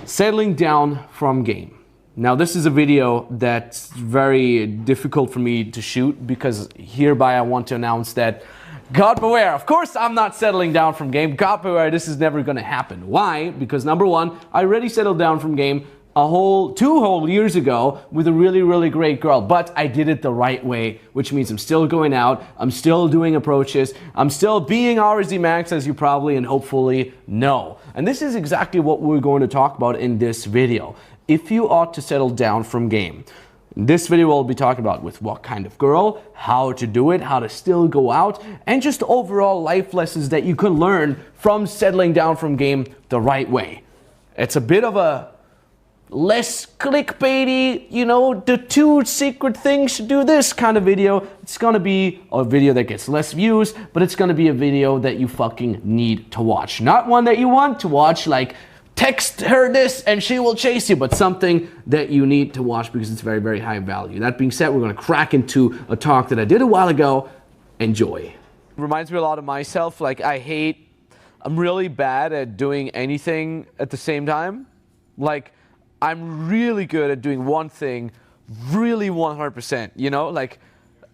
Settling down from game. Now this is a video that's very difficult for me to shoot because hereby I want to announce that God beware, of course I'm not settling down from game. God beware, this is never gonna happen. Why? Because number one, I already settled down from game two whole years ago with a really great girl, but I did it the right way, which means I'm still going out, I'm still doing approaches, I'm still being RZ Max, as you probably and hopefully know. And this is exactly what we're going to talk about in this video. If you ought to settle down from game. In this video we'll be talking about with what kind of girl, how to do it, how to still go out, and just overall life lessons that you can learn from settling down from game the right way. It's a bit of a less clickbaity, you know, the 2 secret things to do this kind of video. It's gonna be a video that gets less views, but it's gonna be a video that you fucking need to watch. Not one that you want to watch, like text her this and she will chase you, but something that you need to watch because it's very high value. That being said, we're gonna crack into a talk that I did a while ago. Enjoy. Reminds me a lot of myself. Like I'm really bad at doing anything at the same time. Like I'm really good at doing one thing really 100%, you know? Like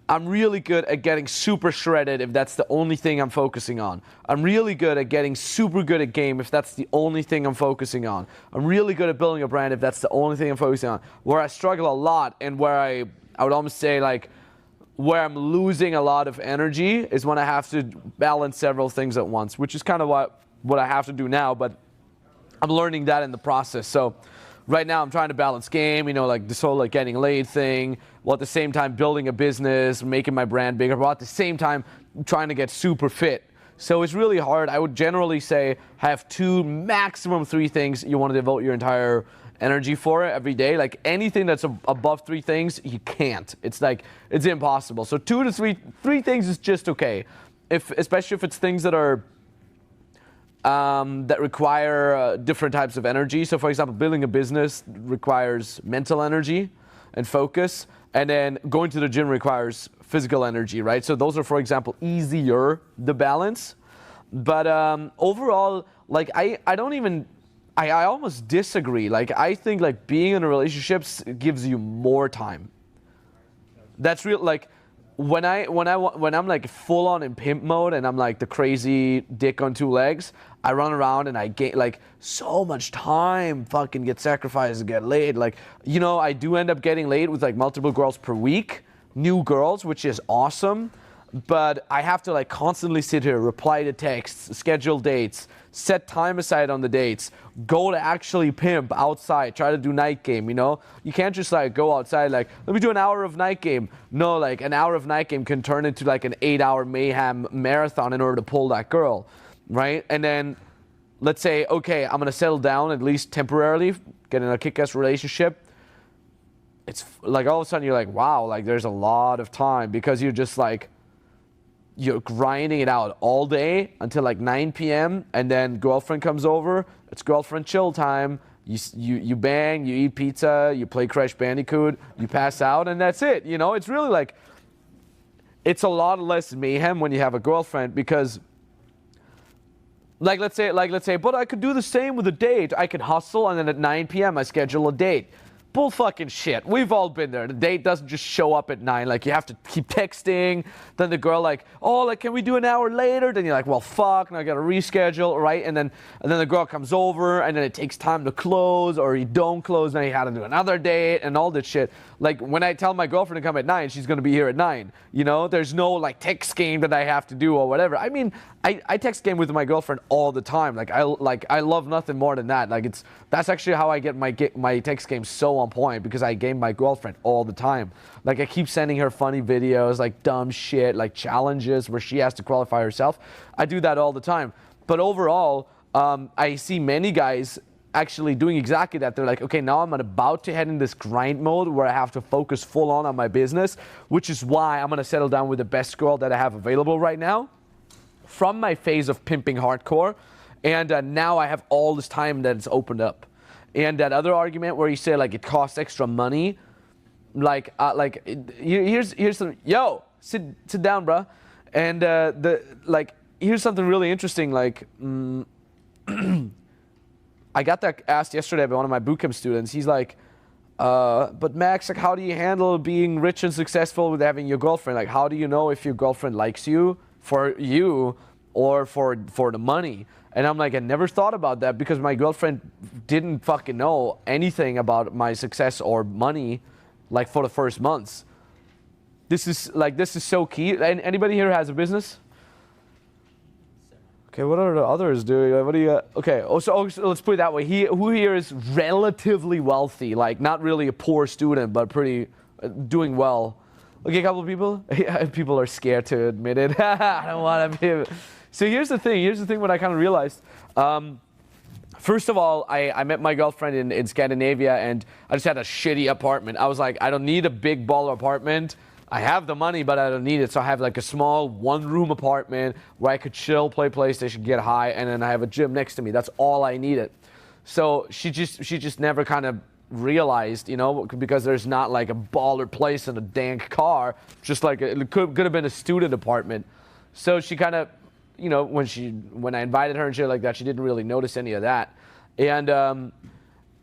I'm really good at getting super shredded if that's the only thing I'm focusing on. I'm really good at getting super good at game if that's the only thing I'm focusing on. I'm really good at building a brand if that's the only thing I'm focusing on. Where I struggle a lot and where I would almost say like where I'm losing a lot of energy is when I have to balance several things at once, which is kind of what I have to do now, but I'm learning that in the process. So right now I'm trying to balance game, you know, like this whole like getting laid thing, while at the same time building a business, making my brand bigger, while at the same time trying to get super fit. So it's really hard. I would generally say have 2, maximum 3 things you want to devote your entire energy for every day. Like anything that's above 3 things, you can't. It's like, it's impossible. So 2 to 3 things is just okay. Especially if it's things that are that require different types of energy. So for example, building a business requires mental energy and focus, and then going to the gym requires physical energy, right? So those are, for example, easier to balance. But overall, like I almost disagree. Like I think like being in a relationship gives you more time. That's real. Like when I'm like full on in pimp mode and I'm like the crazy dick on 2 legs, I run around and I get like so much time fucking get sacrificed to get laid. Like, you know, I do end up getting laid with like multiple girls per week, new girls, which is awesome. But I have to like constantly sit here, reply to texts, schedule dates, set time aside on the dates, go to actually pimp outside, try to do night game, you know? You can't just like go outside like, let me do an hour of night game. No, like an hour of night game can turn into like an 8-hour mayhem marathon in order to pull that girl, right? And then let's say, okay, I'm gonna settle down at least temporarily, get in a kick-ass relationship. It's like all of a sudden you're like, wow, like there's a lot of time because you're just like, you're grinding it out all day until like 9 p.m. and then girlfriend comes over. It's girlfriend chill time. You bang, you eat pizza, you play Crash Bandicoot, you pass out, and that's it. You know, it's really like, it's a lot less mayhem when you have a girlfriend because, let's say, but I could do the same with a date. I could hustle and then at 9 p.m. I schedule a date. Bull fucking shit. We've all been there. The date doesn't just show up at 9. Like, you have to keep texting. Then the girl like, oh, like, can we do an hour later? Then you're like, well, fuck, now I gotta reschedule, right? And then the girl comes over, and then it takes time to close, or you don't close, then you have to do another date, and all that shit. Like, when I tell my girlfriend to come at 9, she's gonna be here at 9. You know, there's no, like, text game that I have to do or whatever. I mean, I text game with my girlfriend all the time. Like, I love nothing more than that. Like, that's actually how I get my text game so on point, because I game my girlfriend all the time. Like, I keep sending her funny videos, like dumb shit, like challenges where she has to qualify herself. I do that all the time. But overall, I see many guys actually doing exactly that. They're like, okay, now I'm about to head in this grind mode where I have to focus full on my business, which is why I'm gonna settle down with the best girl that I have available right now from my phase of pimping hardcore. And now I have all this time that it's opened up. And that other argument where you say like it costs extra money, here's some, yo, sit down, bro. And here's something really interesting. Like, I got that asked yesterday by one of my bootcamp students. He's like, but Max, like, how do you handle being rich and successful with having your girlfriend? Like, how do you know if your girlfriend likes you for you or for the money? And I'm like, I never thought about that because my girlfriend didn't fucking know anything about my success or money, like, for the first months. This is so key. And anybody here has a business? Okay, what are the others doing? What do you? Okay, so let's put it that way. Who here is relatively wealthy? Like, not really a poor student, but pretty doing well. Okay, a couple of people. People are scared to admit it. I don't want to be. So here's the thing. Here's the thing. What I kind of realized. First of all, I met my girlfriend in Scandinavia, and I just had a shitty apartment. I was like, I don't need a big baller apartment. I have the money, but I don't need it. So I have like a small one-room apartment where I could chill, play PlayStation, get high, and then I have a gym next to me. That's all I needed. So she just never kind of realized, you know, because there's not like a baller place and a dank car, just like it could have been a student apartment. So she kind of, you know, when I invited her and shit like that, she didn't really notice any of that. And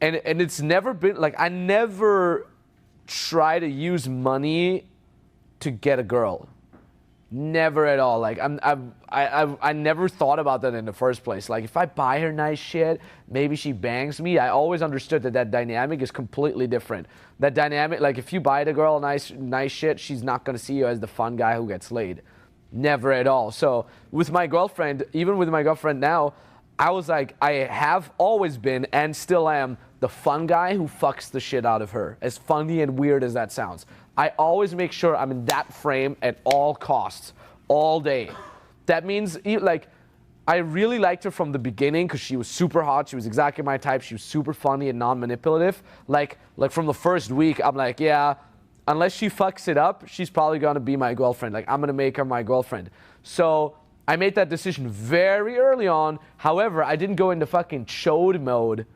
it's never been like, I never try to use money to get a girl. Never at all. Like, I never thought about that in the first place. Like, if I buy her nice shit, maybe she bangs me. I always understood that dynamic is completely different. That dynamic, like, if you buy the girl nice shit, she's not gonna see you as the fun guy who gets laid. Never at all. So with my girlfriend, even with my girlfriend now, I was like, I have always been and still am the fun guy who fucks the shit out of her. As funny and weird as that sounds. I always make sure I'm in that frame at all costs, all day. That means, like, I really liked her from the beginning because she was super hot. She was exactly my type. She was super funny and non-manipulative. Like from the first week, I'm like, yeah, unless she fucks it up, she's probably gonna be my girlfriend. Like, I'm gonna make her my girlfriend. So I made that decision very early on. However, I didn't go into fucking chode mode.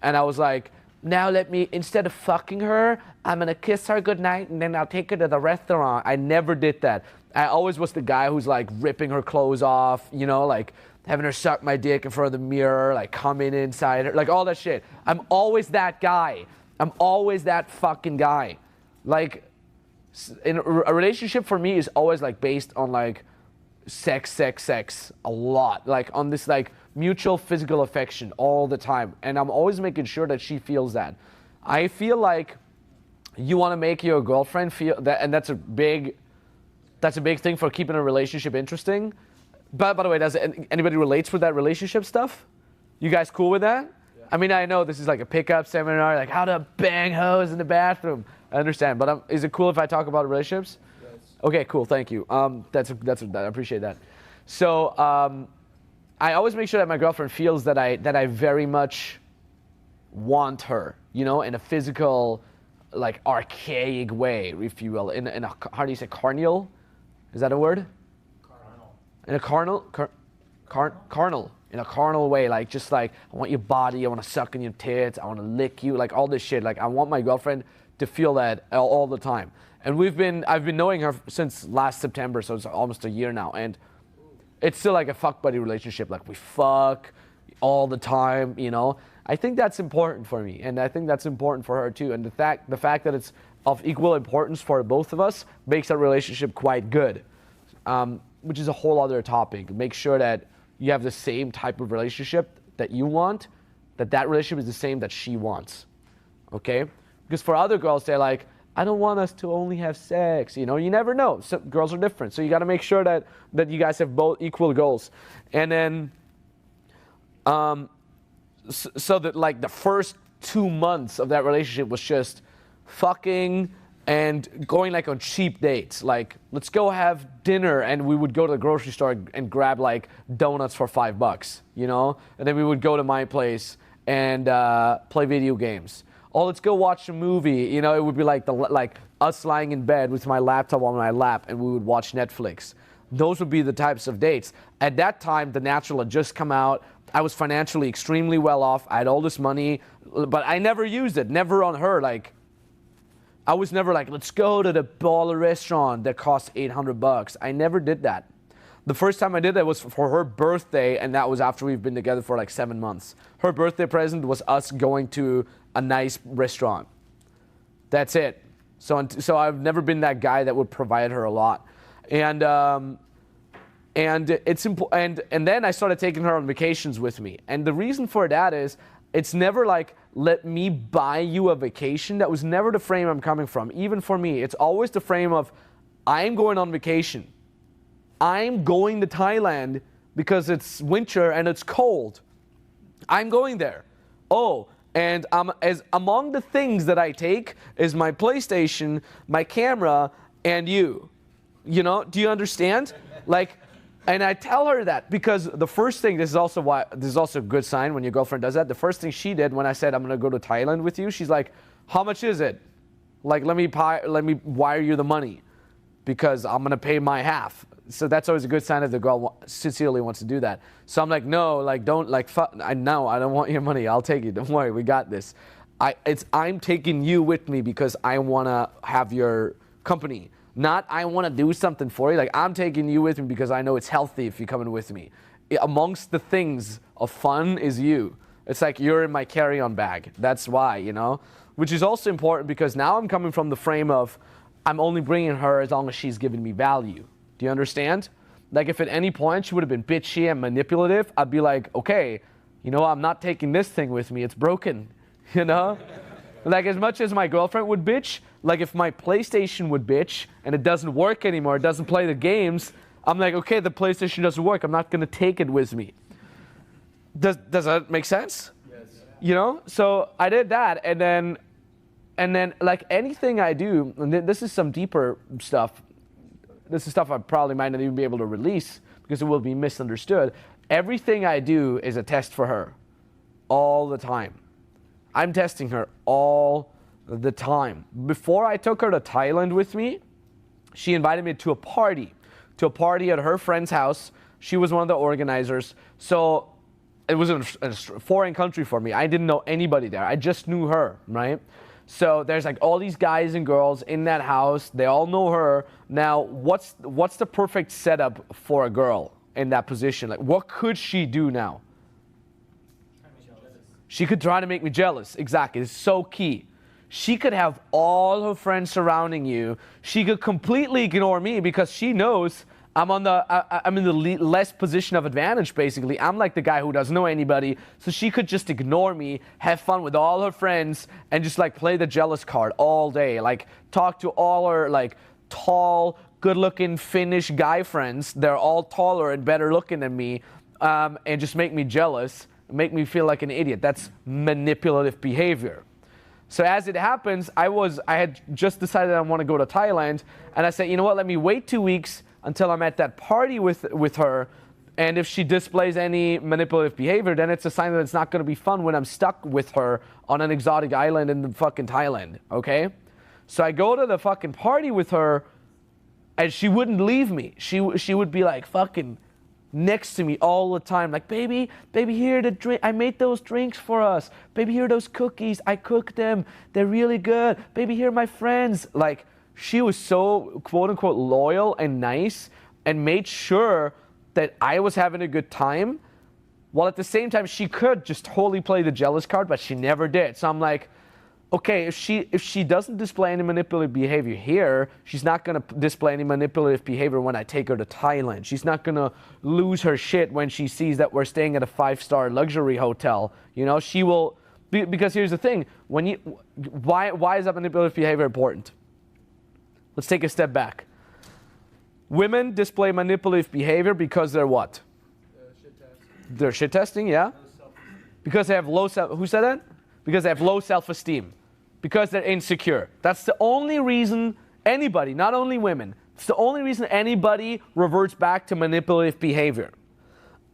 And I was like, now instead of fucking her, I'm gonna kiss her goodnight and then I'll take her to the restaurant. I never did that. I always was the guy who's like ripping her clothes off, you know, like having her suck my dick in front of the mirror, like coming inside her, like all that shit. I'm always that guy. I'm always that fucking guy. Like, in a relationship for me is always like based on like sex a lot, like on this like mutual physical affection all the time, and I'm always making sure that she feels that. I feel like you want to make your girlfriend feel that, and that's a big thing for keeping a relationship interesting. But by the way, does anybody relates with that relationship stuff? You guys cool with that? Yeah. I mean, I know this is like a pickup seminar, like how to bang hoes in the bathroom. I understand, but is it cool if I talk about relationships? Yes. Okay, cool. Thank you. I appreciate that. So I always make sure that my girlfriend feels that I very much want her, you know, in a physical, like archaic way, if you will. In a how do you say carnal? Is that a word? Carnal. In a carnal. In a carnal way, like just like I want your body, I want to suck on your tits, I want to lick you, like all this shit. Like I want my girlfriend to feel that all the time. And I've been knowing her since last September, so it's almost a year now, and it's still like a fuck buddy relationship. Like we fuck all the time, you know. I think that's important for me, and I think that's important for her too. And the fact that it's of equal importance for both of us makes that relationship quite good, which is a whole other topic. Make sure that you have the same type of relationship that you want, that relationship is the same that she wants, okay? Because for other girls, they're like, I don't want us to only have sex, you know, you never know. So girls are different. So you got to make sure that you guys have both equal goals. And then, so that like the first 2 months of that relationship was just fucking and going like on cheap dates. Like, let's go have dinner, and we would go to the grocery store and grab like donuts for $5, you know? And then we would go to my place and play video games. Oh, let's go watch a movie. You know, it would be like us lying in bed with my laptop on my lap, and we would watch Netflix. Those would be the types of dates. At that time, The Natural had just come out. I was financially extremely well off. I had all this money, but I never used it. Never on her. Like, I was never like, let's go to the baller restaurant that costs $800. I never did that. The first time I did that was for her birthday, and that was after we've been together for like 7 months. Her birthday present was us going to a nice restaurant. That's it. So I've never been that guy that would provide her a lot. And it's important. And then I started taking her on vacations with me. And the reason for that is, it's never like, let me buy you a vacation. That was never the frame I'm coming from. Even for me, it's always the frame of, I'm going on vacation. I'm going to Thailand because it's winter and it's cold. I'm going there. Oh, and as among the things that I take is my PlayStation, my camera, and you. You know, do you understand? Like, and I tell her that because the first thing, this is also a good sign when your girlfriend does that. The first thing she did when I said I'm gonna go to Thailand with you, she's like, how much is it? Like, let me wire you the money because I'm gonna pay my half. So that's always a good sign if the girl sincerely wants to do that. So I'm like, no, like, don't, like, I don't want your money. I'll take it. Don't worry, we got this. I'm taking you with me because I want to have your company. Not I want to do something for you. Like, I'm taking you with me because I know it's healthy if you're coming with me. Amongst the things of fun is you. It's like you're in my carry-on bag. That's why, you know? Which is also important because now I'm coming from the frame of I'm only bringing her as long as she's giving me value. Do you understand? Like, if at any point she would have been bitchy and manipulative, I'd be like, okay, you know, I'm not taking this thing with me. It's broken, you know? Like, as much as my girlfriend would bitch, like if my PlayStation would bitch and it doesn't work anymore, it doesn't play the games, I'm like, okay, the PlayStation doesn't work. I'm not going to take it with me. Does that make sense? Yes. You know? So I did that, and then like anything I do, and this is some deeper stuff. This is stuff I probably might not even be able to release because it will be misunderstood. Everything I do is a test for her all the time. I'm testing her all the time. Before I took her to Thailand with me, she invited me to a party at her friend's house. She was one of the organizers. So it was a foreign country for me. I didn't know anybody there. I just knew her, right? So there's like all these guys and girls in that house. They all know her. Now, what's the perfect setup for a girl in that position? Like, what could she do now? She could try to make me jealous. Exactly. It's so key. She could have all her friends surrounding you. She could completely ignore me because she knows I'm in the less position of advantage, basically. I'm like the guy who doesn't know anybody. So she could just ignore me, have fun with all her friends, and just like play the jealous card all day. Like talk to all her like tall, good-looking Finnish guy friends. They're all taller and better looking than me, and just make me jealous, make me feel like an idiot. That's manipulative behavior. So as it happens, I had just decided I want to go to Thailand, and I said, you know what, let me wait 2 weeks until I'm at that party with her, and if she displays any manipulative behavior, then it's a sign that it's not going to be fun when I'm stuck with her on an exotic island in the fucking Thailand, okay? So I go to the fucking party with her, and she wouldn't leave me. She would be like fucking next to me all the time, like, baby, here the drink. I made those drinks for us. Baby, here are those cookies. I cooked them. They're really good. Baby, here are my friends. Like, she was so quote unquote loyal and nice and made sure that I was having a good time, while at the same time she could just totally play the jealous card, but she never did. So I'm like, okay, if she doesn't display any manipulative behavior here, she's not going to display any manipulative behavior when I take her to Thailand. She's not going to lose her shit when she sees that we're staying at a 5-star luxury hotel. You know, she will, because here's the thing, why is that manipulative behavior important? Let's take a step back. Women display manipulative behavior because they're what? Shit testing. They're shit testing, yeah? Because they have low who said that? Because they have low self-esteem. Because they're insecure. That's the only reason anybody, not only women, it's the only reason anybody reverts back to manipulative behavior.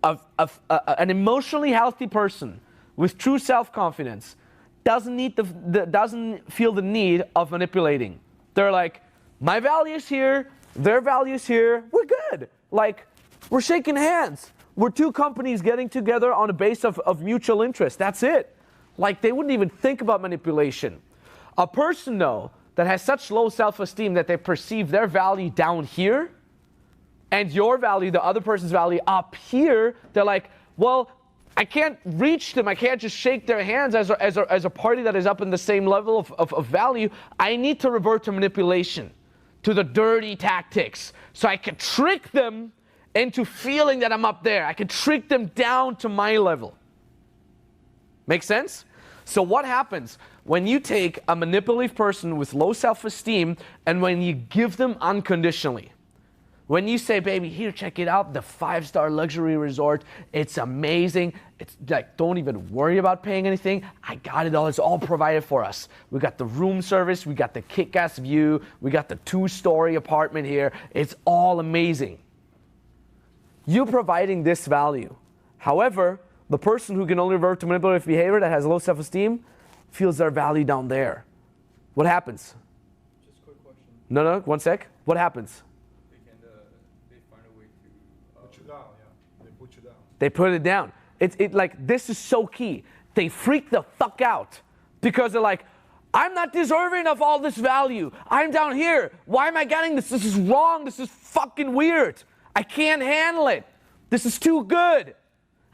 An emotionally healthy person with true self-confidence doesn't feel the need of manipulating. They're like, my value is here, their value is here, we're good. Like, we're shaking hands. We're two companies getting together on a base of mutual interest. That's it. Like, they wouldn't even think about manipulation. A person, though, that has such low self-esteem that they perceive their value down here, and your value, the other person's value up here, they're like, well, I can't reach them. I can't just shake their hands as a party that is up in the same level of value. I need to revert to manipulation, to the dirty tactics, so I can trick them into feeling that I'm up there. I can trick them down to my level. Make sense? So what happens when you take a manipulative person with low self-esteem and when you give them unconditionally? When you say, baby, here, check it out, the 5-star luxury resort, it's amazing. It's like, don't even worry about paying anything. I got it all, it's all provided for us. We got the room service, we got the kick-ass view, we got the 2-story apartment here. It's all amazing. You're providing this value. However, the person who can only revert to manipulative behavior that has low self-esteem feels their value down there. What happens? Just a quick question. No, 1 sec. What happens? They find a way to put you down. Yeah, they put you down. They put it down. Like, this is so key. They freak the fuck out because they're like, I'm not deserving of all this value. I'm down here. Why am I getting this? This is wrong. This is fucking weird. I can't handle it. This is too good.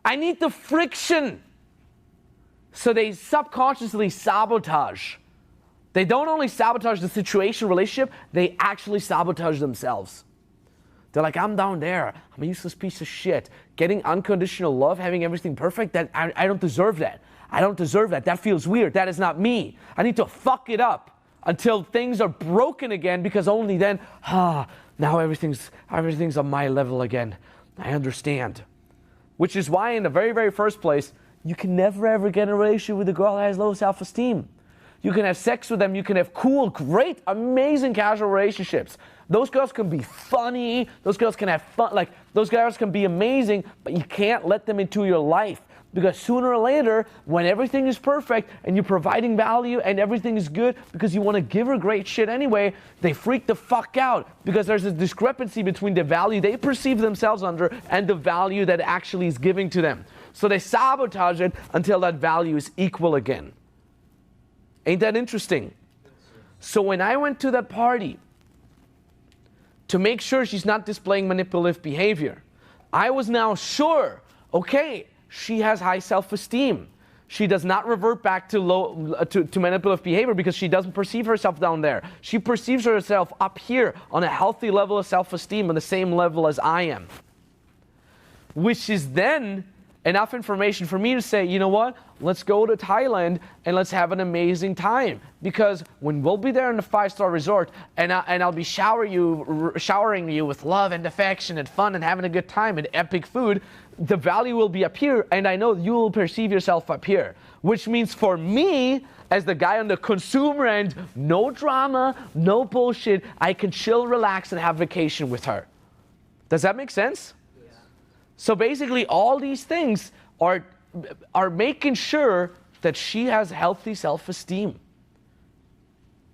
I need the friction. So they subconsciously sabotage. They don't only sabotage the situation, relationship, they actually sabotage themselves. They're like, I'm down there. I'm a useless piece of shit. Getting unconditional love, having everything perfect, that I don't deserve that. I don't deserve that. That feels weird. That is not me. I need to fuck it up until things are broken again, because only then, now everything's on my level again. I understand. Which is why in the very, very first place, you can never ever get in a relationship with a girl that has low self-esteem. You can have sex with them, you can have cool, great, amazing casual relationships. Those girls can be funny, those girls can have fun, like those girls can be amazing, but you can't let them into your life. Because sooner or later, when everything is perfect and you're providing value and everything is good because you want to give her great shit anyway, they freak the fuck out because there's a discrepancy between the value they perceive themselves under and the value that actually is giving to them. So they sabotage it until that value is equal again. Ain't that interesting? So when I went to that party to make sure she's not displaying manipulative behavior, I was now sure, okay, she has high self-esteem. She does not revert back to manipulative behavior because she doesn't perceive herself down there. She perceives herself up here on a healthy level of self-esteem, on the same level as I am. Which is then enough information for me to say, you know what, let's go to Thailand and let's have an amazing time. Because when we'll be there in the 5-star resort and I'll be showering you with love and affection and fun and having a good time and epic food, the value will be up here and I know you will perceive yourself up here. Which means for me, as the guy on the consumer end, no drama, no bullshit, I can chill, relax, and have vacation with her. Does that make sense? So basically, all these things are making sure that she has healthy self-esteem.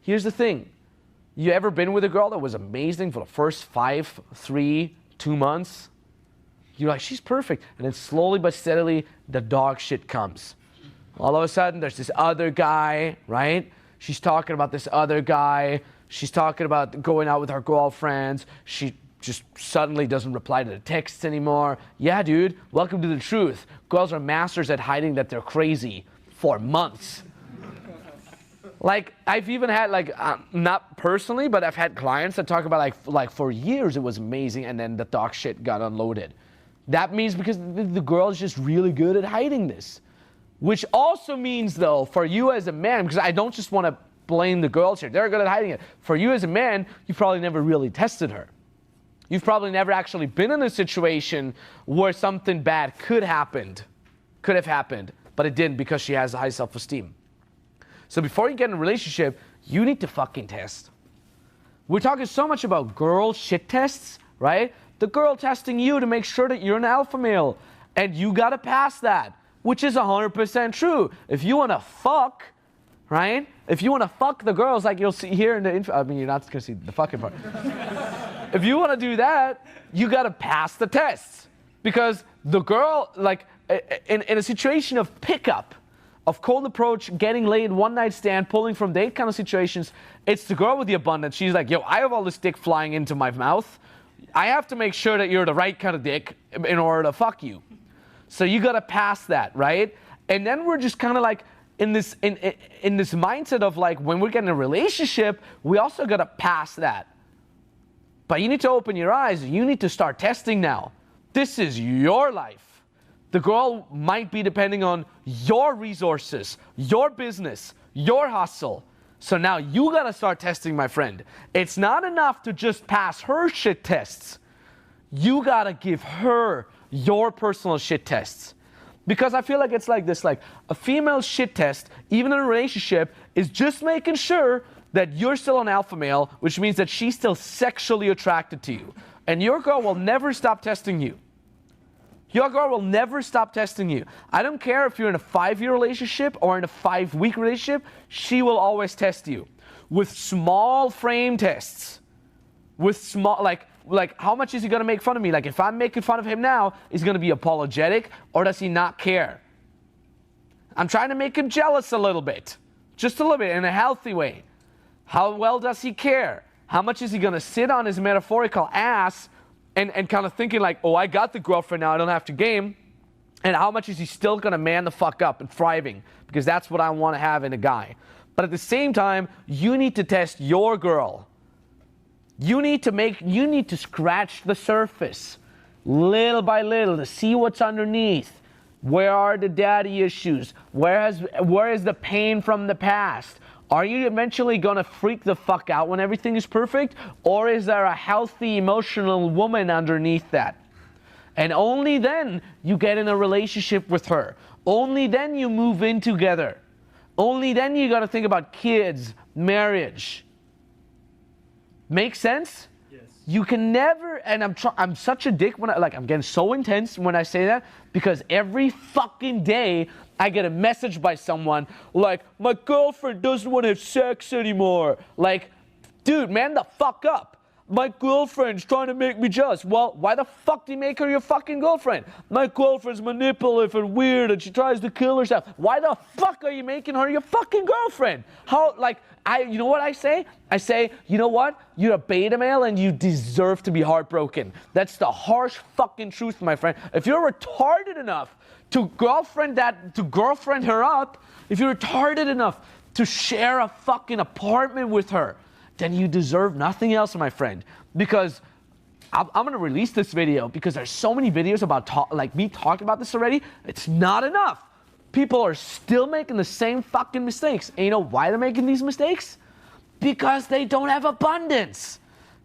Here's the thing. You ever been with a girl that was amazing for the first 5, 3, 2 months? You're like, she's perfect. And then slowly but steadily, the dog shit comes. All of a sudden, there's this other guy, right? She's talking about this other guy. She's talking about going out with her girlfriends. She just suddenly doesn't reply to the texts anymore. Yeah, dude, welcome to the truth. Girls are masters at hiding that they're crazy for months. Like, I've even had, like, not personally, but I've had clients that talk about, like for years it was amazing, and then the dog shit got unloaded. That means because the girl is just really good at hiding this. Which also means, though, for you as a man, because I don't just want to blame the girls here. They're good at hiding it. For you as a man, you probably never really tested her. You've probably never actually been in a situation where something bad could have happened, but it didn't because she has high self-esteem. So before you get in a relationship, you need to fucking test. We're talking so much about girl shit tests, right? The girl testing you to make sure that you're an alpha male, and you gotta pass that, which is 100% true. If you wanna fuck, right? If you wanna fuck the girls, like you'll see here in the intro, I mean, you're not gonna see the fucking part. If you want to do that, you got to pass the tests. Because the girl, like, in a situation of pickup, of cold approach, getting laid, one night stand, pulling from date kind of situations, it's the girl with the abundance. She's like, yo, I have all this dick flying into my mouth. I have to make sure that you're the right kind of dick in order to fuck you. So you got to pass that, right? And then we're just kind of like in this mindset of like, when we get in a relationship, we also got to pass that. But you need to open your eyes. You need to start testing now. This is your life. The girl might be depending on your resources, your business, your hustle. So now you got to start testing, my friend. It's not enough to just pass her shit tests. You got to give her your personal shit tests. Because I feel like it's like this, like a female shit test, even in a relationship, is just making sure that you're still an alpha male, which means that she's still sexually attracted to you. And your girl will never stop testing you. Your girl will never stop testing you. I don't care if you're in a 5-year relationship or in a 5-week relationship, she will always test you. With small frame tests. With small, like how much is he gonna make fun of me? Like if I'm making fun of him now, is he gonna be apologetic or does he not care? I'm trying to make him jealous a little bit. Just a little bit, in a healthy way. How well does he care? How much is he gonna sit on his metaphorical ass and kind of thinking like, oh, I got the girlfriend now, I don't have to game. And how much is he still gonna man the fuck up and thriving? Because that's what I wanna have in a guy. But at the same time, you need to test your girl. You need to scratch the surface little by little to see what's underneath. Where are the daddy issues? Where is the pain from the past? Are you eventually gonna freak the fuck out when everything is perfect? Or is there a healthy, emotional woman underneath that? And only then you get in a relationship with her. Only then you move in together. Only then you gotta think about kids, marriage. Make sense? Yes. You can never, and I'm such a dick when I'm getting so intense when I say that, because every fucking day I get a message by someone like, my girlfriend doesn't want to have sex anymore. Like, dude, man the fuck up. My girlfriend's trying to make me jealous. Well, why the fuck do you make her your fucking girlfriend? My girlfriend's manipulative and weird and she tries to kill herself. Why the fuck are you making her your fucking girlfriend? How, like, you know what I say? I say, you know what? You're a beta male and you deserve to be heartbroken. That's the harsh fucking truth, my friend. If you're retarded enough to girlfriend her up, if you're retarded enough to share a fucking apartment with her, then you deserve nothing else, my friend. Because I'm going to release this video because there's so many videos about me talking about this already. It's not enough. People are still making the same fucking mistakes. And you know why they're making these mistakes? Because they don't have abundance.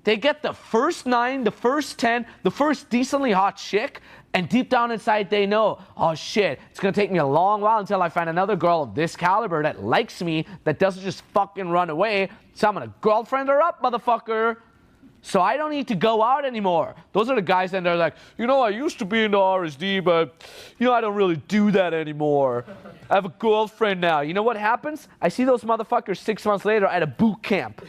They get the first 9, the first 10, the first decently hot chick, and deep down inside they know, oh shit, it's gonna take me a long while until I find another girl of this caliber that likes me, that doesn't just fucking run away, so I'm gonna girlfriend her up, motherfucker. So I don't need to go out anymore. Those are the guys that are like, you know, I used to be into RSD, but, you know, I don't really do that anymore. I have a girlfriend now. You know what happens? I see those motherfuckers 6 months later at a boot camp.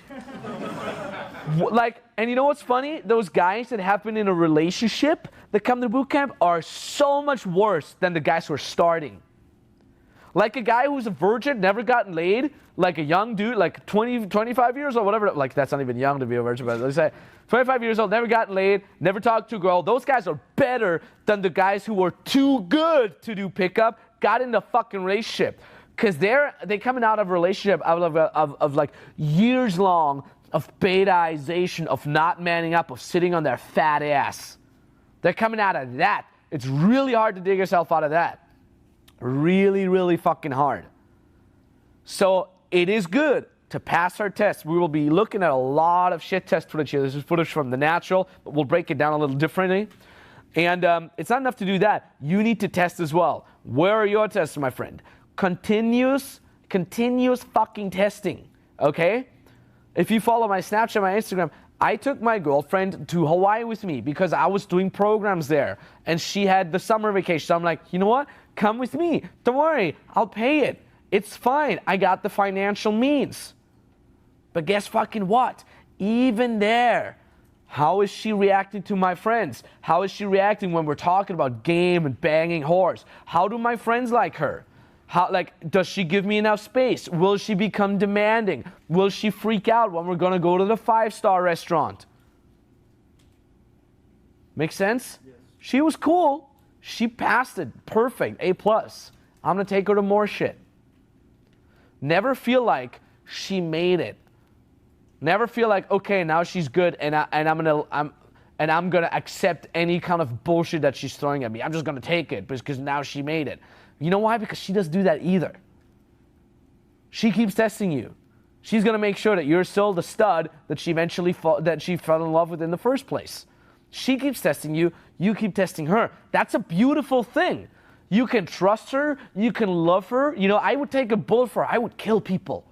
Like, and you know what's funny? Those guys that have been in a relationship that come to boot camp are so much worse than the guys who are starting. Like a guy who's a virgin, never gotten laid, like a young dude, like 20, 25 years old, whatever, like that's not even young to be a virgin, but let's say 25 years old, never gotten laid, never talked to a girl. Those guys are better than the guys who were too good to do pickup, got in a fucking relationship. Because they coming out of a relationship of like years long of betaization, of not manning up, of sitting on their fat ass. They're coming out of that. It's really hard to dig yourself out of that. Really, really fucking hard. So it is good to pass our tests. We will be looking at a lot of shit test footage here. This is footage from The Natural, but we'll break it down a little differently. And it's not enough to do that. You need to test as well. Where are your tests, my friend? Continuous fucking testing, okay? If you follow my Snapchat, my Instagram, I took my girlfriend to Hawaii with me because I was doing programs there and she had the summer vacation. So I'm like, you know what? Come with me. Don't worry. I'll pay it. It's fine. I got the financial means. But guess fucking what? Even there, how is she reacting to my friends? How is she reacting when we're talking about game and banging whores? How do my friends like her? How, like, does she give me enough space? Will she become demanding? Will she freak out when we're gonna go to the 5-star restaurant? Make sense? Yes. She was cool. She passed it. Perfect. A+. I'm going to take her to more shit. Never feel like she made it. Never feel like, okay, now she's good and I'm gonna accept any kind of bullshit that she's throwing at me. I'm just gonna take it because now she made it. You know why? Because she doesn't do that either. She keeps testing you. She's gonna make sure that you're still the stud that she eventually that she fell in love with in the first place. She keeps testing you. You keep testing her. That's a beautiful thing. You can trust her. You can love her. You know, I would take a bullet for her. I would kill people.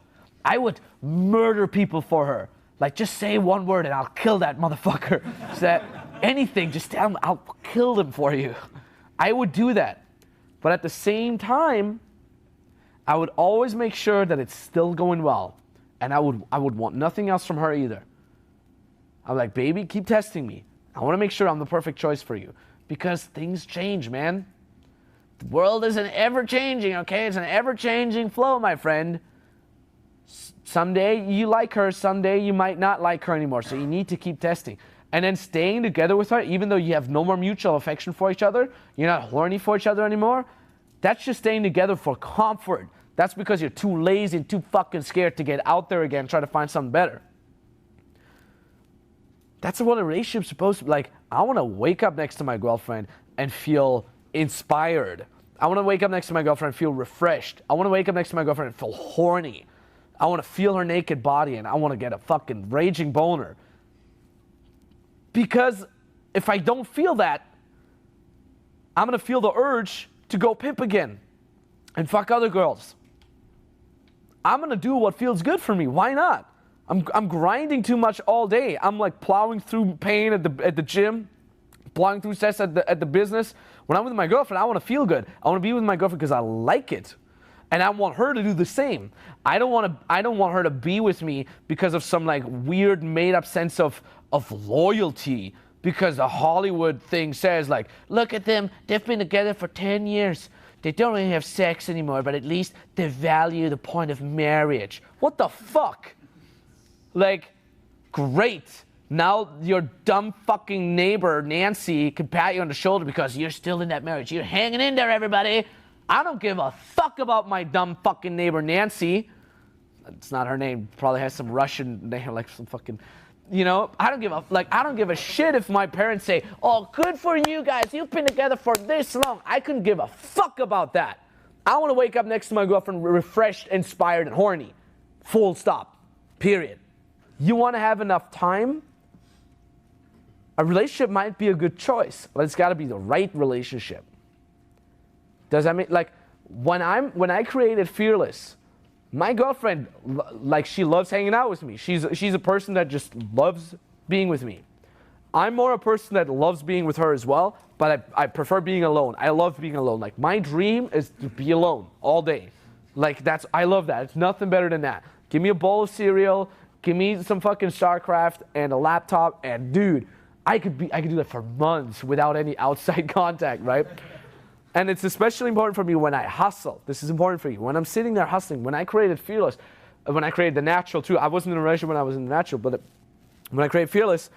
I would murder people for her. Like, just say one word and I'll kill that motherfucker. So that anything, just tell him I'll kill them for you. I would do that. But at the same time, I would always make sure that it's still going well. And I would want nothing else from her either. I'm like, baby, keep testing me. I want to make sure I'm the perfect choice for you. Because things change, man. The world is an ever-changing, okay? It's an ever-changing flow, my friend. Someday you like her, someday you might not like her anymore. So you need to keep testing. And then staying together with her, even though you have no more mutual affection for each other, you're not horny for each other anymore, that's just staying together for comfort. That's because you're too lazy and too fucking scared to get out there again and try to find something better. That's what a relationship's supposed to be like. I want to wake up next to my girlfriend and feel inspired. I want to wake up next to my girlfriend and feel refreshed. I want to wake up next to my girlfriend and feel horny. I want to feel her naked body and I want to get a fucking raging boner. Because if I don't feel that, I'm going to feel the urge to go pimp again and fuck other girls. I'm going to do what feels good for me. Why not? I'm grinding too much all day. I'm like plowing through pain at the gym, plowing through stress at the business. When I'm with my girlfriend, I want to feel good. I want to be with my girlfriend because I like it. And I want her to do the same. I don't want her to be with me because of some like weird made up sense of loyalty. Because the Hollywood thing says like, look at them, they've been together for 10 years. They don't really have sex anymore, but at least they value the point of marriage. What the fuck? Like, great. Now your dumb fucking neighbor, Nancy, can pat you on the shoulder because you're still in that marriage. You're hanging in there, everybody. I don't give a fuck about my dumb fucking neighbor, Nancy. It's not her name. Probably has some Russian name, like some fucking, you know. I don't give a shit if my parents say, oh, good for you guys. You've been together for this long. I couldn't give a fuck about that. I want to wake up next to my girlfriend refreshed, inspired, and horny. Full stop. Period. You want to have enough time? A relationship might be a good choice, but it's got to be the right relationship. Does that mean, like, when I created Fearless, my girlfriend, like, she loves hanging out with me. She's a person that just loves being with me. I'm more a person that loves being with her as well, but I prefer being alone. I love being alone. Like, my dream is to be alone all day. Like, I love that. It's nothing better than that. Give me a bowl of cereal, give me some fucking StarCraft and a laptop, and dude, I could do that for months without any outside contact, right? And it's especially important for me when I hustle. This is important for you. When I'm sitting there hustling, when I created Fearless, when I created The Natural too, I wasn't in a relationship when I was in The Natural, but when I created Fearless,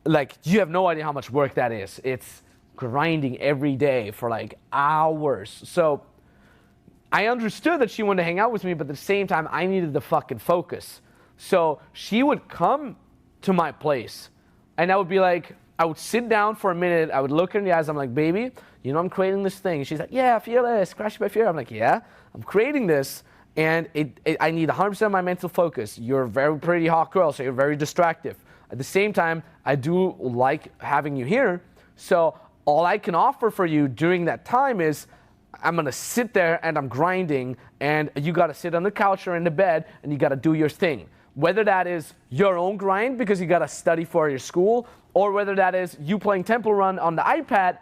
like, you have no idea how much work that is. It's grinding every day for like hours. So I understood that she wanted to hang out with me, but at the same time, I needed the fucking focus. So she would come to my place, and I would be like, I would sit down for a minute, I would look her in the eyes, I'm like, baby, you know I'm creating this thing. She's like, yeah, Fearless, Crushed by Fear. I'm like, yeah, I'm creating this, and I need 100% of my mental focus. You're a very pretty hot girl, so you're very distractive. At the same time, I do like having you here, so all I can offer for you during that time is I'm going to sit there and I'm grinding, and you got to sit on the couch or in the bed, and you got to do your thing. Whether that is your own grind because you got to study for your school, or whether that is you playing Temple Run on the iPad,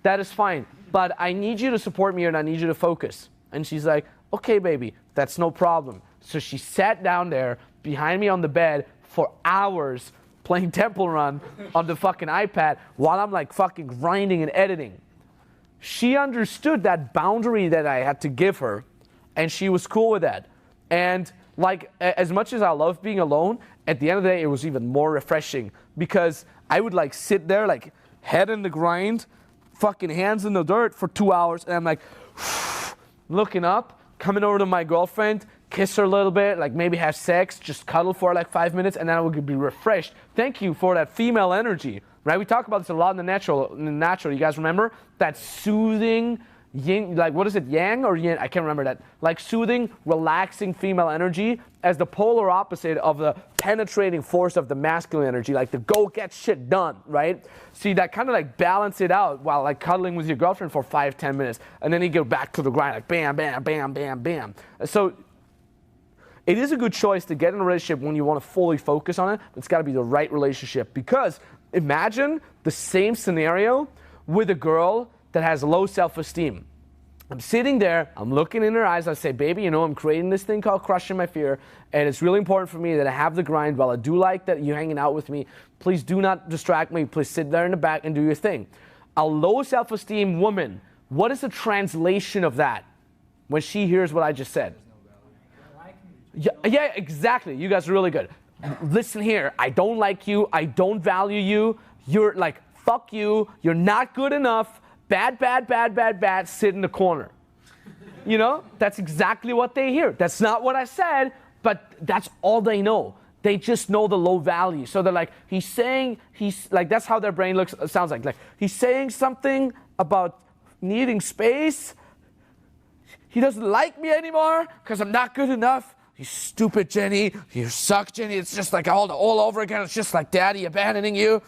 that is fine. But I need you to support me and I need you to focus. And she's like, okay, baby, that's no problem. So she sat down there behind me on the bed for hours playing Temple Run on the fucking iPad while I'm like fucking grinding and editing. She understood that boundary that I had to give her, and she was cool with that. And like, as much as I love being alone, at the end of the day, it was even more refreshing because I would like sit there, like head in the grind, fucking hands in the dirt for 2 hours, and I'm like, looking up, coming over to my girlfriend, kiss her a little bit, like maybe have sex, just cuddle for like 5 minutes, and then I would be refreshed. Thank you for that female energy, right? We talk about this a lot in the natural. You guys remember that soothing, yin, like what is it, yang or yin? I can't remember that. Like soothing, relaxing female energy as the polar opposite of the penetrating force of the masculine energy, like the go get shit done, right? See, that kind of like balance it out while like cuddling with your girlfriend for 5-10 minutes, and then you go back to the grind, like bam, bam, bam, bam, bam. So it is a good choice to get in a relationship when you want to fully focus on it, but it's got to be the right relationship. Because imagine the same scenario with a girl that has low self-esteem. I'm sitting there, I'm looking in her eyes, I say, baby, you know, I'm creating this thing called Crushing My Fear, and it's really important for me that I have the grind. While I do like that you hanging out with me, please do not distract me. Please sit there in the back and do your thing. A low self-esteem woman, what is the translation of that when she hears what I just said? Yeah, exactly. You guys are really good. Listen here, I don't like you, I don't value you, you're like, fuck you, you're not good enough, bad, bad, bad, bad, bad, sit in the corner. You know, that's exactly what they hear. That's not what I said, but that's all they know. They just know the low value. So they're like, he's like, that's how their brain sounds like he's saying something about needing space. He doesn't like me anymore because I'm not good enough. You stupid Jenny, you suck Jenny. It's just like all over again. It's just like daddy abandoning you.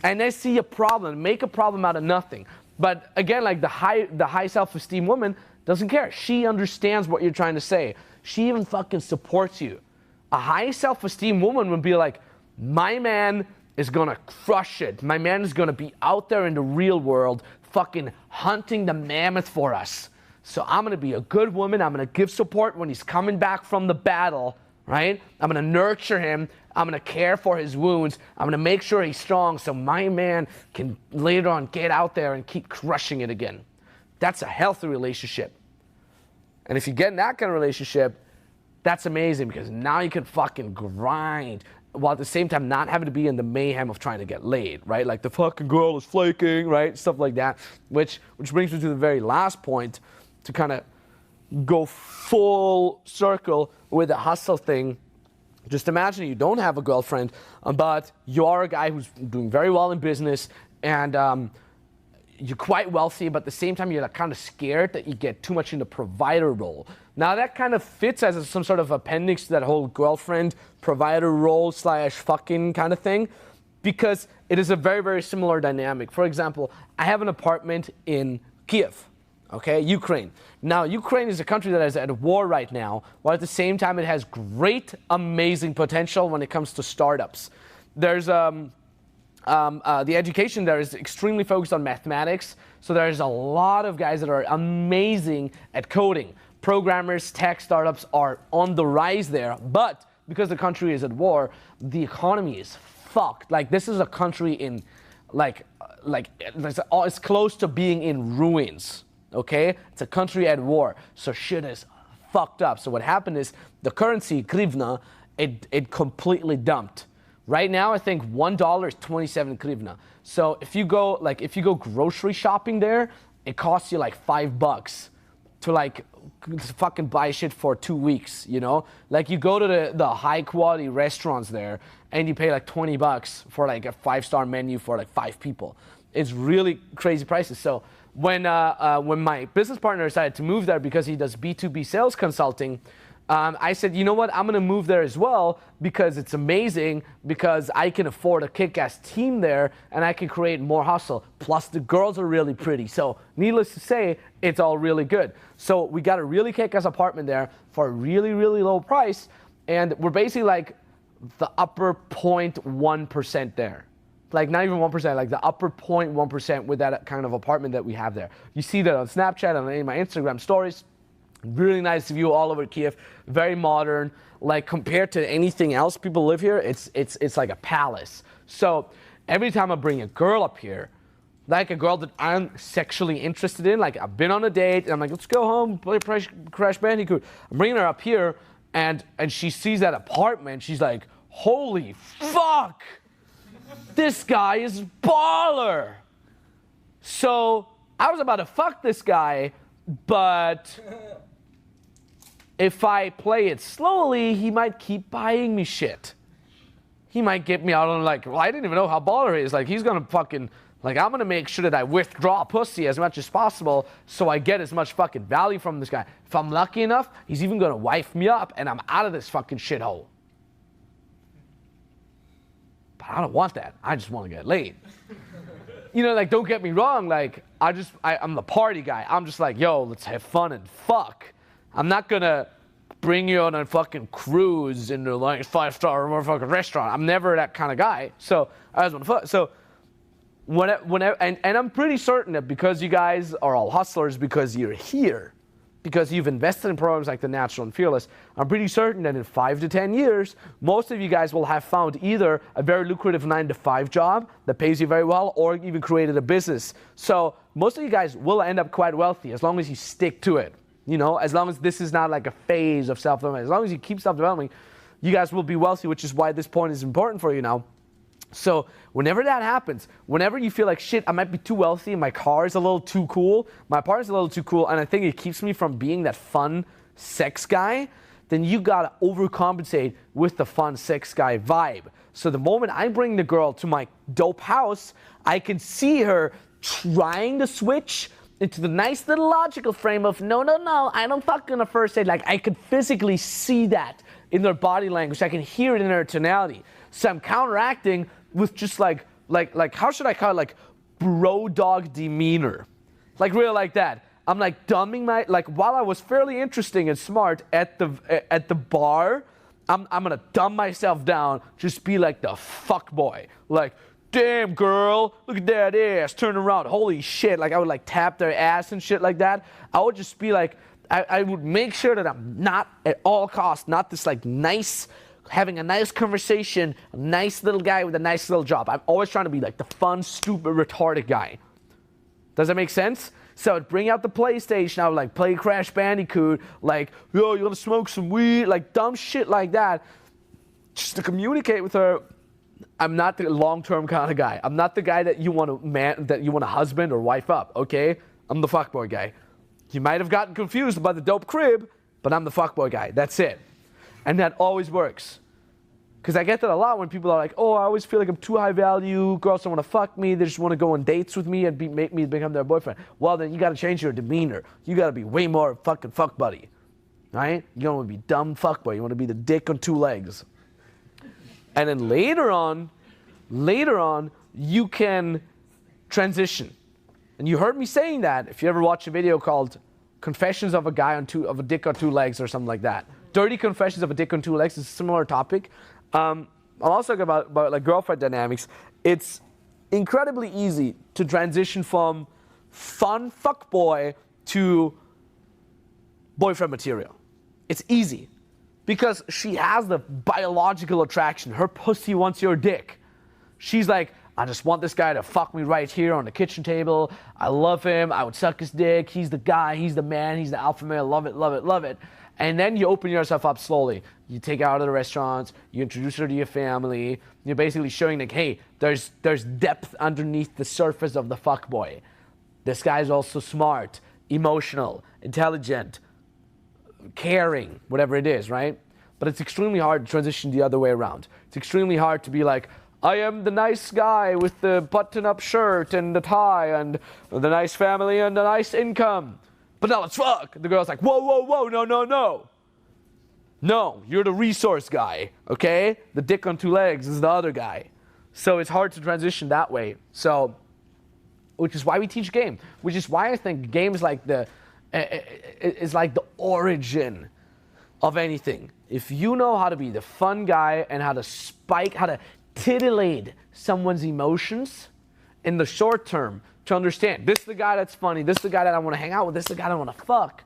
And they see a problem, make a problem out of nothing. But again, like the high self-esteem woman doesn't care. She understands what you're trying to say. She even fucking supports you. A high self-esteem woman would be like, my man is gonna crush it. My man is gonna be out there in the real world fucking hunting the mammoth for us. So I'm going to be a good woman. I'm going to give support when he's coming back from the battle, right? I'm going to nurture him. I'm going to care for his wounds. I'm going to make sure he's strong so my man can later on get out there and keep crushing it again. That's a healthy relationship. And if you get in that kind of relationship, that's amazing because now you can fucking grind while at the same time not having to be in the mayhem of trying to get laid, right? Like the fucking girl is flaking, right? Stuff like that, which brings me to the very last point, to kind of go full circle with the hustle thing. Just imagine you don't have a girlfriend, but you are a guy who's doing very well in business, and you're quite wealthy, but at the same time you're like kind of scared that you get too much in the provider role. Now that kind of fits as some sort of appendix to that whole girlfriend provider role / fucking kind of thing, because it is a very, very similar dynamic. For example, I have an apartment in Kiev. Okay, Ukraine. Now, Ukraine is a country that is at war right now, while at the same time it has great, amazing potential when it comes to startups. There's the education there is extremely focused on mathematics, so there's a lot of guys that are amazing at coding. Programmers, tech startups are on the rise there, but because the country is at war, the economy is fucked. Like, this is a country in, it's close to being in ruins. Okay, it's a country at war, so shit is fucked up. So what happened is the currency hryvnia, it completely dumped. Right now, I think $1 is 27 hryvnia. So if you go grocery shopping there, it costs you like $5 to fucking buy shit for 2 weeks. You know, like you go to the high quality restaurants there, and you pay like $20 for like a 5-star menu for like 5 people. It's really crazy prices. So when my business partner decided to move there because he does B2B sales consulting, I said, you know what, I'm going to move there as well because it's amazing, because I can afford a kick-ass team there and I can create more hustle. Plus the girls are really pretty. So needless to say, it's all really good. So we got a really kick-ass apartment there for a really, really low price, and we're basically like the upper 0.1% there. Like not even 1%, like the upper 0.1% with that kind of apartment that we have there. You see that on Snapchat and in my Instagram stories. Really nice view all over Kiev, very modern. Like compared to anything else people live here, it's like a palace. So every time I bring a girl up here, like a girl that I'm sexually interested in, like I've been on a date and I'm like, let's go home, play Crash Bandicoot. I'm bringing her up here and she sees that apartment, she's like, holy fuck! This guy is baller. So I was about to fuck this guy, but if I play it slowly, he might keep buying me shit. He might get me out on like, well, I didn't even know how baller he is. Like, he's gonna fucking, like, I'm gonna make sure that I withdraw pussy as much as possible so I get as much fucking value from this guy. If I'm lucky enough, he's even gonna wife me up and I'm out of this fucking shithole. But I don't want that. I just want to get laid. You know, like, don't get me wrong. Like, I'm the party guy. I'm just like, yo, let's have fun and fuck. I'm not gonna bring you on a fucking cruise into like 5-star motherfucking restaurant. I'm never that kind of guy. So I just want to fuck. So whenever, and I'm pretty certain that because you guys are all hustlers, because you're here, because you've invested in programs like The Natural and Fearless, I'm pretty certain that in 5 to 10 years, most of you guys will have found either a very lucrative 9-to-5 job that pays you very well, or even created a business. So most of you guys will end up quite wealthy as long as you stick to it. You know, as long as this is not like a phase of self-development, as long as you keep self-developing, you guys will be wealthy, which is why this point is important for you now. So whenever that happens, whenever you feel like, shit, I might be too wealthy, my car is a little too cool, my partner's a little too cool, and I think it keeps me from being that fun sex guy, then you gotta overcompensate with the fun sex guy vibe. So the moment I bring the girl to my dope house, I can see her trying to switch into the nice little logical frame of, no, I don't fuck on a first date. Like, I could physically see that in their body language. I can hear it in their tonality. So I'm counteracting with just like how should I call it? Like, bro dog demeanor. Like, real like that. I'm like dumbing my, like, while I was fairly interesting and smart at the bar, I'm gonna dumb myself down, just be like the fuck boy. Like, damn girl, look at that ass, turn around, holy shit. Like, I would like tap their ass and shit like that. I would just be like, I would make sure that I'm not at all costs, not this like nice, having a nice conversation, a nice little guy with a nice little job. I'm always trying to be like the fun, stupid, retarded guy. Does that make sense? So I'd bring out the PlayStation, I would like play Crash Bandicoot, like, yo, you wanna smoke some weed? Like dumb shit like that, just to communicate with her. I'm not the long-term kind of guy. I'm not the guy that you want to husband or wife up, okay? I'm the fuckboy guy. You might have gotten confused about the dope crib, but I'm the fuckboy guy. That's it. And that always works. Because I get that a lot when people are like, oh, I always feel like I'm too high value. Girls don't want to fuck me. They just want to go on dates with me and make me become their boyfriend. Well, then you got to change your demeanor. You got to be way more fucking fuck buddy. Right? You don't want to be dumb fuckboy. You want to be the dick on 2 legs. And then later on, you can transition. And you heard me saying that if you ever watch a video called Confessions of a Guy of a Dick on 2 Legs or something like that. Dirty Confessions of a Dick on 2 Legs is a similar topic. I'll also talk about like girlfriend dynamics. It's incredibly easy to transition from fun fuckboy to boyfriend material. It's easy. Because she has the biological attraction. Her pussy wants your dick. She's like, I just want this guy to fuck me right here on the kitchen table. I love him. I would suck his dick. He's the guy. He's the man. He's the alpha male. Love it, love it, love it. And then you open yourself up slowly. You take her out of the restaurants. You introduce her to your family. You're basically showing like, hey, there's depth underneath the surface of the fuckboy. This guy's also smart, emotional, intelligent, caring, whatever it is, right? But it's extremely hard to transition the other way around. It's extremely hard to be like, I am the nice guy with the button-up shirt and the tie and the nice family and the nice income. But now let's fuck. The girl's like, whoa, no. No, you're the resource guy, okay? The dick on 2 legs is the other guy. So it's hard to transition that way. So, which is why we teach game. Which is why I think game is like the origin of anything. If you know how to be the fun guy and how to titillate someone's emotions in the short term to understand, this is the guy that's funny, this is the guy that I want to hang out with, this is the guy that I want to fuck.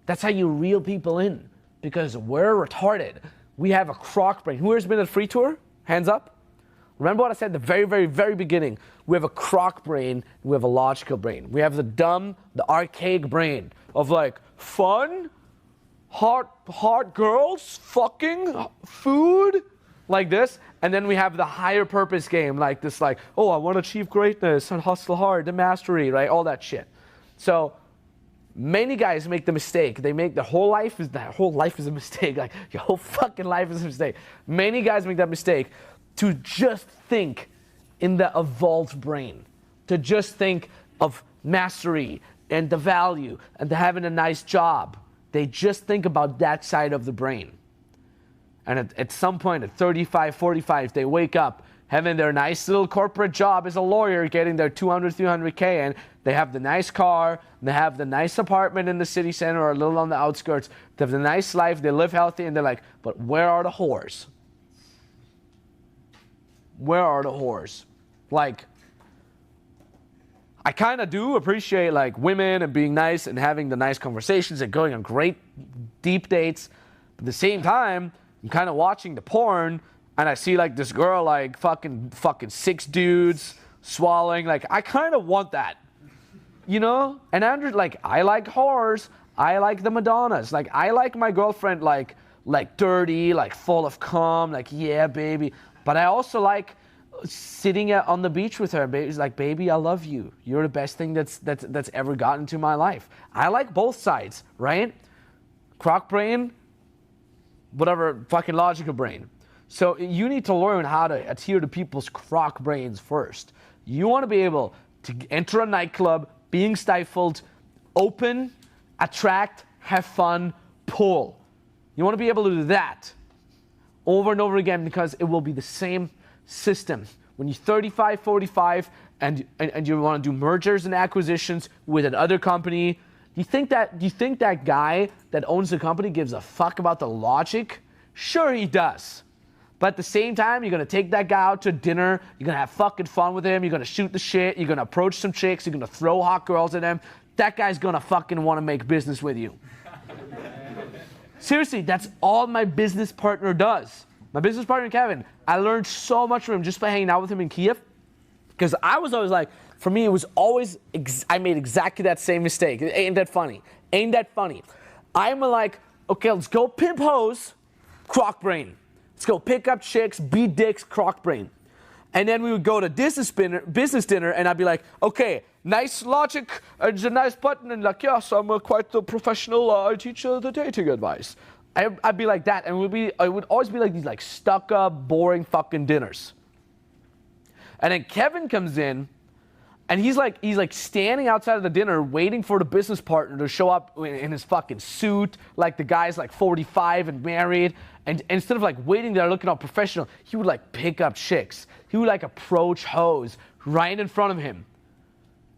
That's how you reel people in. Because we're retarded. We have a crock brain. Who has been at a free tour? Hands up. Remember what I said at the very, very, very beginning? We have a crock brain, we have a logical brain. We have the dumb, the archaic brain of like, fun, hot girls, fucking, food, like this, and then we have the higher purpose game, like this, like, oh, I want to achieve greatness and hustle hard, the mastery, right? All that shit. So many guys make the mistake. They make their whole life is a mistake. Like your whole fucking life is a mistake. Many guys make that mistake to just think in the evolved brain, to just think of mastery and the value and the having a nice job. They just think about that side of the brain. And at some point at 35, 45, they wake up having their nice little corporate job as a lawyer, getting their 200, 300K, and they have the nice car, they have the nice apartment in the city center or a little on the outskirts, they have the nice life, they live healthy, and they're like, but where are the whores? Where are the whores? Like, I kind of do appreciate like women and being nice and having the nice conversations and going on great deep dates. But at the same time, I'm kind of watching the porn and I see like this girl like fucking 6 dudes swallowing. Like I kind of want that, you know? And Andrew, like I like whores. I like the Madonnas. Like I like my girlfriend like dirty, like full of cum, like yeah, baby. But I also like sitting on the beach with her. Baby's like, baby, I love you. You're the best thing that's ever gotten to my life. I like both sides, right? Croc brain, whatever, fucking logical brain. So you need to learn how to adhere to people's croc brains first. You want to be able to enter a nightclub, being stifled, open, attract, have fun, pull. You want to be able to do that over and over again because it will be the same system. When you're 35, 45, and you want to do mergers and acquisitions with another company, do you think that guy that owns the company gives a fuck about the logic? Sure he does. But at the same time, you're going to take that guy out to dinner, you're going to have fucking fun with him, you're going to shoot the shit, you're going to approach some chicks, you're going to throw hot girls at him. That guy's going to fucking want to make business with you. Seriously, that's all my business partner does. My business partner, Kevin, I learned so much from him just by hanging out with him in Kiev. Because I was always like, for me, it was always, I made exactly that same mistake. Ain't that funny? Ain't that funny? I'm like, okay, let's go pimp hoes, croc brain. Let's go pick up chicks, beat dicks, croc brain. And then we would go to business dinner, and I'd be like, okay, nice logic, and a nice button, and like, yes, I'm quite the professional, I teach the dating advice. I'd be like that, and I would always be like these like stuck-up, boring fucking dinners. And then Kevin comes in, and he's like standing outside of the dinner waiting for the business partner to show up in his fucking suit, like the guy's like 45 and married, and instead of like waiting there looking all professional, he would like pick up chicks. He would like approach hoes right in front of him.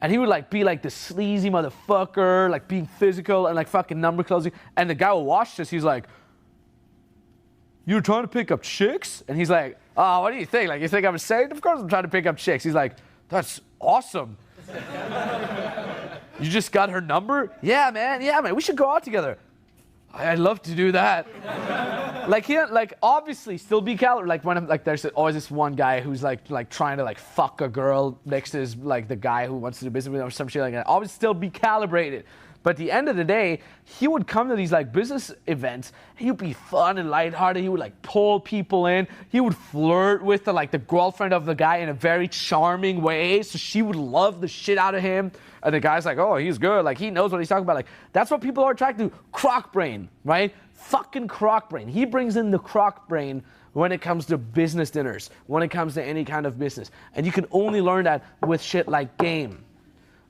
And he would like be like the sleazy motherfucker, like being physical and like fucking number closing. And the guy will watch this, he's like, you're trying to pick up chicks? And he's like, oh, what do you think? Like, you think I'm insane? Of course I'm trying to pick up chicks. He's like, that's awesome. You just got her number? Yeah, man, we should go out together. I'd love to do that. like obviously still be calibrated. Like when I'm like, there's always this one guy who's like trying to like fuck a girl next to his, like the guy who wants to do business with him or some shit like that. Always still be calibrated. But at the end of the day, he would come to these like business events. He would be fun and lighthearted. He would like pull people in. He would flirt with the girlfriend of the guy in a very charming way. So she would love the shit out of him. And the guy's like, oh, he's good. Like he knows what he's talking about. Like that's what people are attracted to. Croc brain, right? Fucking croc brain. He brings in the croc brain when it comes to business dinners, when it comes to any kind of business. And you can only learn that with shit like game.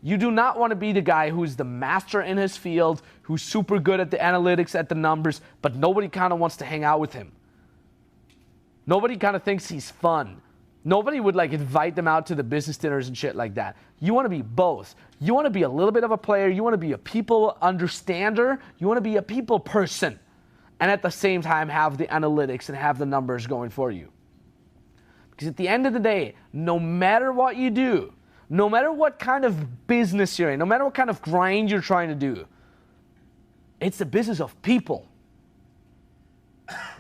You do not want to be the guy who's the master in his field, who's super good at the analytics, at the numbers, but nobody kind of wants to hang out with him. Nobody kind of thinks he's fun. Nobody would like invite them out to the business dinners and shit like that. You want to be both. You want to be a little bit of a player. You want to be a people understander. You want to be a people person. And at the same time have the analytics and have the numbers going for you. Because at the end of the day, no matter what you do, no matter what kind of business you're in, no matter what kind of grind you're trying to do, it's the business of people.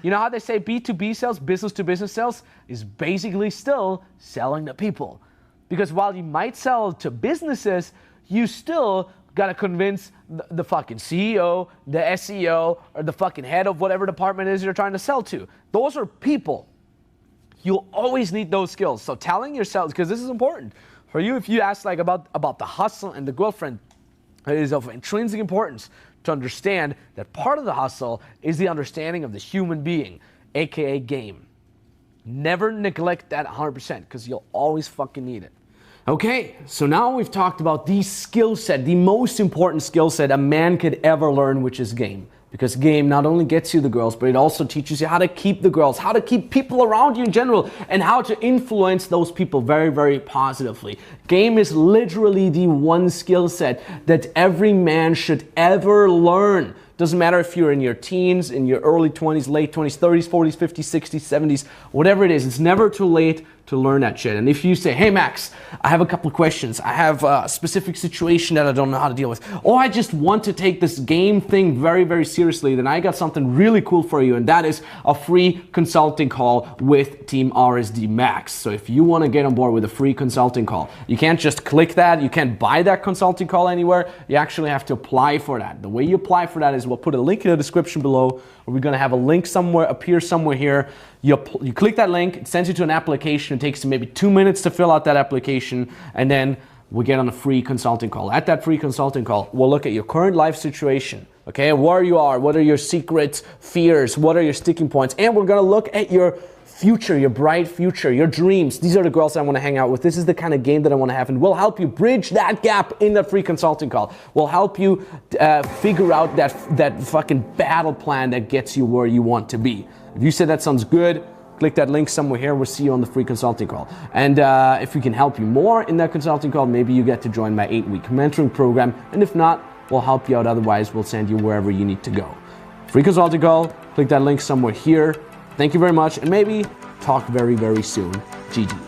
You know how they say B2B sales, business to business sales, is basically still selling to people. Because while you might sell to businesses, you still got to convince the fucking CEO, the SEO, or the fucking head of whatever department it is you're trying to sell to. Those are people. You'll always need those skills. So telling yourself, because this is important for you, if you ask like about the hustle and the girlfriend, it is of intrinsic importance to understand that part of the hustle is the understanding of the human being, aka game. Never neglect that 100% because you'll always fucking need it. Okay, so now we've talked about the skill set, the most important skill set a man could ever learn, which is game. Because game not only gets you the girls, but it also teaches you how to keep the girls, how to keep people around you in general, and how to influence those people very, very positively. Game is literally the one skill set that every man should ever learn. Doesn't matter if you're in your teens, in your early 20s, late 20s, 30s, 40s, 50s, 60s, 70s, whatever it is, it's never too late to learn that shit. And if you say, hey Max, I have a couple of questions, I have a specific situation that I don't know how to deal with, or I just want to take this game thing very, very seriously, then I got something really cool for you, and that is a free consulting call with Team RSD Max. So if you want to get on board with a free consulting call, you can't just click that, you can't buy that consulting call anywhere, you actually have to apply for that. The way you apply for that is we'll put a link in the description below, or we're going to have a link somewhere, appear somewhere here. You click that link, it sends you to an application, it takes you maybe 2 minutes to fill out that application, and then we get on a free consulting call. At that free consulting call, we'll look at your current life situation, okay, where you are, what are your secrets, fears, what are your sticking points, and we're going to look at your future, your bright future, your dreams. These are the girls I want to hang out with. This is the kind of game that I want to have, and we'll help you bridge that gap in that free consulting call. We'll help you figure out that fucking battle plan that gets you where you want to be. If you said that sounds good, click that link somewhere here. We'll see you on the free consulting call. And if we can help you more in that consulting call, maybe you get to join my 8-week mentoring program. And if not, we'll help you out. Otherwise, we'll send you wherever you need to go. Free consulting call. Click that link somewhere here. Thank you very much. And maybe talk very, very soon. GG.